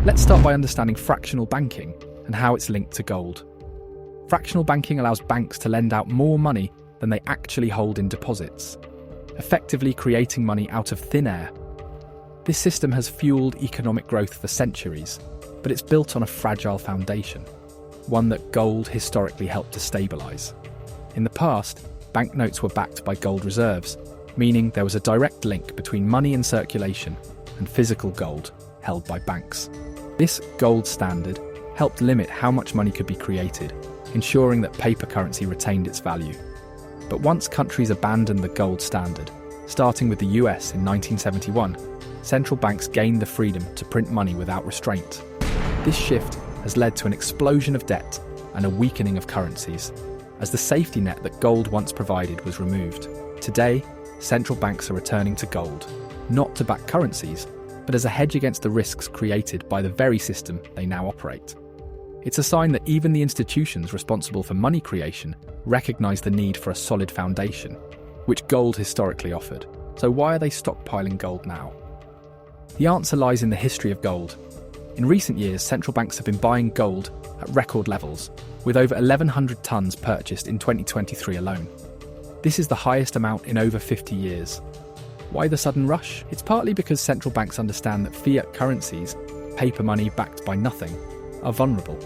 Let's start by understanding fractional banking and how it's linked to gold. Fractional banking allows banks to lend out more money than they actually hold in deposits, effectively creating money out of thin air. This system has fueled economic growth for centuries, but it's built on a fragile foundation, one that gold historically helped to stabilise. In the past, banknotes were backed by gold reserves, meaning there was a direct link between money in circulation and physical gold held by banks. This gold standard helped limit how much money could be created, ensuring that paper currency retained its value. But once countries abandoned the gold standard, starting with the US in 1971, central banks gained the freedom to print money without restraint. This shift has led to an explosion of debt and a weakening of currencies, as the safety net that gold once provided was removed. Today, central banks are returning to gold, not to back currencies, but as a hedge against the risks created by the very system they now operate. It's a sign that even the institutions responsible for money creation recognize the need for a solid foundation, which gold historically offered. So why are they stockpiling gold now? The answer lies in the history of gold. In recent years, central banks have been buying gold at record levels, with over 1,100 tons purchased in 2023 alone. This is the highest amount in over 50 years. Why the sudden rush? It's partly because central banks understand that fiat currencies, paper money backed by nothing, are vulnerable.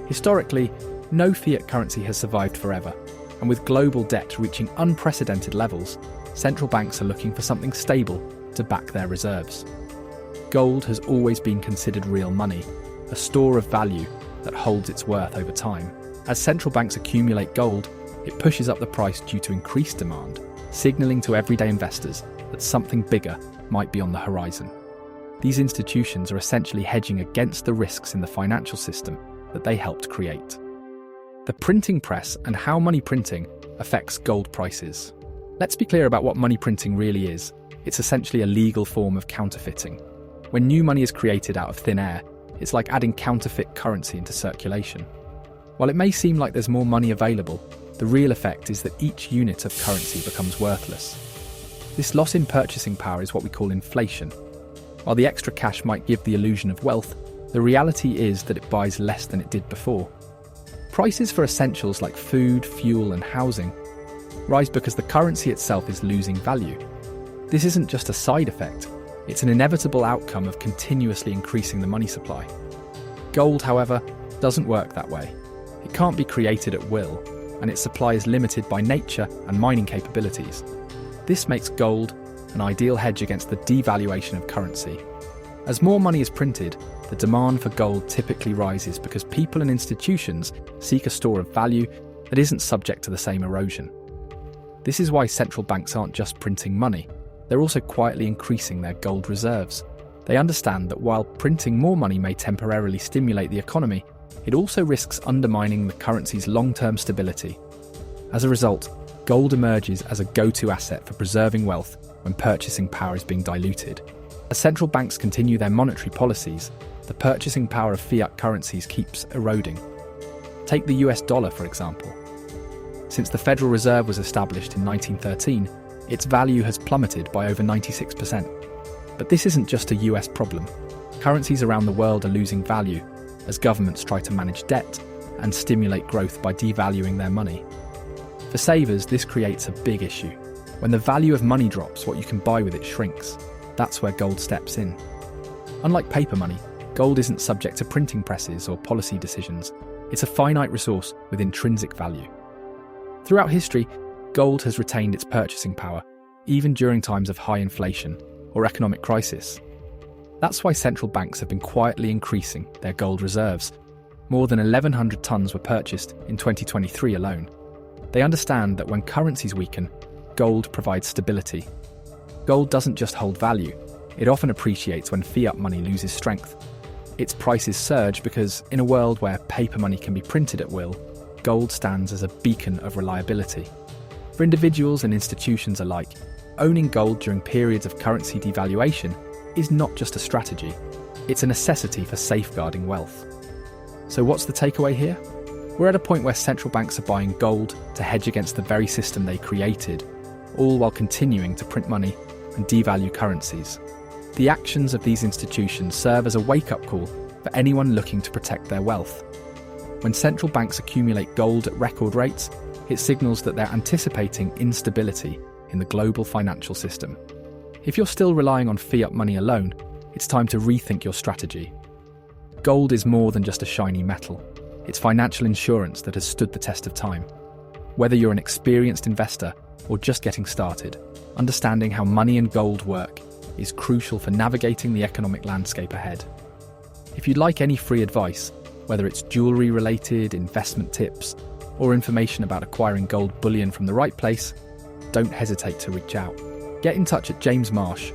Historically, no fiat currency has survived forever, and with global debt reaching unprecedented levels, central banks are looking for something stable to back their reserves. Gold has always been considered real money, a store of value that holds its worth over time. As central banks accumulate gold, it pushes up the price due to increased demand, signalling to everyday investors that something bigger might be on the horizon. These institutions are essentially hedging against the risks in the financial system that they helped create. The printing press and how money printing affects gold prices. Let's be clear about what money printing really is. It's essentially a legal form of counterfeiting. When new money is created out of thin air, it's like adding counterfeit currency into circulation. While it may seem like there's more money available, the real effect is that each unit of currency becomes worthless. This loss in purchasing power is what we call inflation. While the extra cash might give the illusion of wealth, the reality is that it buys less than it did before. Prices for essentials like food, fuel, and housing rise because the currency itself is losing value. This isn't just a side effect, it's an inevitable outcome of continuously increasing the money supply. Gold, however, doesn't work that way. It can't be created at will, and its supply is limited by nature and mining capabilities. This makes gold an ideal hedge against the devaluation of currency. As more money is printed, the demand for gold typically rises because people and institutions seek a store of value that isn't subject to the same erosion. This is why central banks aren't just printing money, they're also quietly increasing their gold reserves. They understand that while printing more money may temporarily stimulate the economy, it also risks undermining the currency's long-term stability. As a result, gold emerges as a go-to asset for preserving wealth when purchasing power is being diluted. As central banks continue their monetary policies, the purchasing power of fiat currencies keeps eroding. Take the US dollar, for example. Since the Federal Reserve was established in 1913, its value has plummeted by over 96%. But this isn't just a US problem. Currencies around the world are losing value as governments try to manage debt and stimulate growth by devaluing their money. For savers, this creates a big issue. When the value of money drops, what you can buy with it shrinks. That's where gold steps in. Unlike paper money, gold isn't subject to printing presses or policy decisions. It's a finite resource with intrinsic value. Throughout history, gold has retained its purchasing power, even during times of high inflation or economic crisis. That's why central banks have been quietly increasing their gold reserves. More than 1,100 tons were purchased in 2023 alone. They understand that when currencies weaken, gold provides stability. Gold doesn't just hold value, it often appreciates when fiat money loses strength. Its prices surge because, in a world where paper money can be printed at will, gold stands as a beacon of reliability. For individuals and institutions alike, owning gold during periods of currency devaluation is not just a strategy, it's a necessity for safeguarding wealth. So what's the takeaway here? We're at a point where central banks are buying gold to hedge against the very system they created, all while continuing to print money and devalue currencies. The actions of these institutions serve as a wake-up call for anyone looking to protect their wealth. When central banks accumulate gold at record rates, it signals that they're anticipating instability in the global financial system. If you're still relying on fiat money alone, it's time to rethink your strategy. Gold is more than just a shiny metal. It's financial insurance that has stood the test of time. Whether you're an experienced investor or just getting started, understanding how money and gold work is crucial for navigating the economic landscape ahead. If you'd like any free advice, whether it's jewellery-related, investment tips, or information about acquiring gold bullion from the right place, don't hesitate to reach out. Get in touch at James Marsh,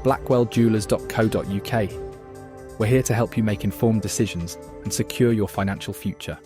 blackwelljewellers.co.uk. We're here to help you make informed decisions and secure your financial future.